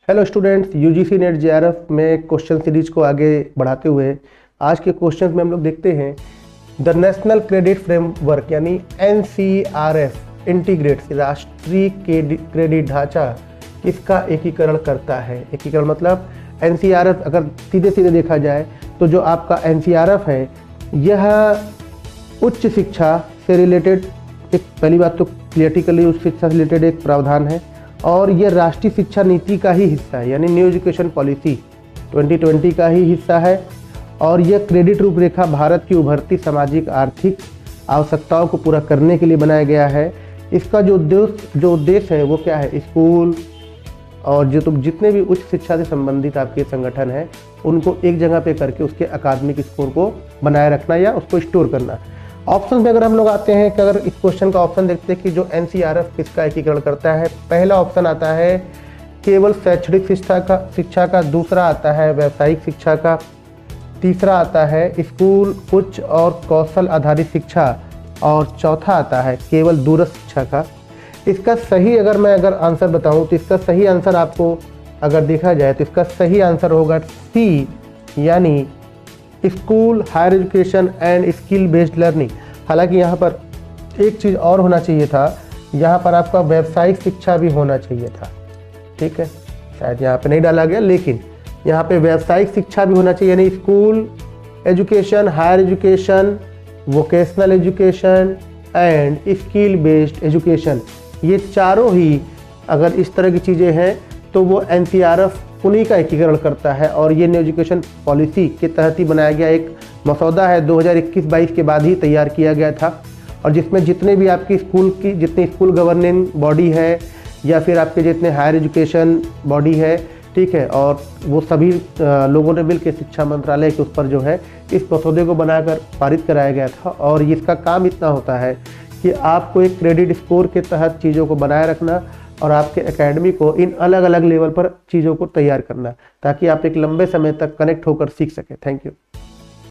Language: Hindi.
Hello students, UGC net JRF में क्वेश्चन सीरीज को आगे बढ़ाते हुए आज के क्वेश्चंस में हम लोग देखते हैं द नेशनल क्रेडिट फ्रेमवर्क यानी एनसीआरएफ इंटीग्रेट्स राष्ट्रीय क्रेडिट ढांचा किसका एकीकरण करता है। एकीकरण मतलब एनसीआरएफ अगर सीधे सीधे देखा जाए तो जो आपका एनसीआरएफ है यह उच्च शिक्षा से रिलेटेड एक पहली बात तो क्लियरिटिकली उच्च शिक्षा से रिलेटेड एक प्रावधान है और यह राष्ट्रीय शिक्षा नीति का ही हिस्सा है यानी न्यू एजुकेशन पॉलिसी 2020 का ही हिस्सा है और यह क्रेडिट रूपरेखा भारत की उभरती सामाजिक आर्थिक आवश्यकताओं को पूरा करने के लिए बनाया गया है। इसका जो उद्देश्य है वो क्या है, स्कूल और जितने भी उच्च शिक्षा से संबंधित आपके संगठन हैं उनको एक जगह पे करके उसके अकादमिक स्कोर को बनाए रखना या उसको स्टोर करना। ऑप्शन में अगर हम लोग आते हैं कि अगर इस क्वेश्चन का ऑप्शन देखते हैं कि जो एनसीआरएफ किसका एकीकरण करता है, पहला ऑप्शन आता है केवल शैक्षणिक शिक्षा का, दूसरा आता है व्यावसायिक शिक्षा का, तीसरा आता है स्कूल उच्च और कौशल आधारित शिक्षा और चौथा आता है केवल दूरस्थ शिक्षा का। इसका सही अगर आंसर बताऊं तो इसका सही आंसर आपको अगर देखा जाए तो इसका सही आंसर होगा सी यानी school higher education and skill based learning. हालांकि यहाँ पर एक चीज़ और होना चाहिए था, यहाँ पर आपका व्यावसायिक शिक्षा भी होना चाहिए था, ठीक है, शायद यहाँ पे नहीं डाला गया, लेकिन यहाँ पे व्यावसायिक शिक्षा भी होना चाहिए यानी school education, higher education, vocational education and skill based education, ये चारों ही अगर इस तरह की चीज़ें हैं तो वो एनसीआरएफ उन्हीं का एकीकरण करता है और ये न्यू एजुकेशन पॉलिसी के तहत ही बनाया गया एक मसौदा है। 2021-22 के बाद ही तैयार किया गया था और जिसमें जितने भी आपकी जितनी स्कूल गवर्निंग बॉडी है या फिर आपके जितने हायर एजुकेशन बॉडी है, ठीक है, और वो सभी लोगों ने मिलकर शिक्षा मंत्रालय के उस पर जो है इस मसौदे को बनाकर पारित कराया गया था। और इसका काम इतना होता है कि आपको एक क्रेडिट स्कोर के तहत चीज़ों को बनाए रखना और आपके एकेडमी को इन अलग अलग लेवल पर चीज़ों को तैयार करना ताकि आप एक लंबे समय तक कनेक्ट होकर सीख सकें। Thank you.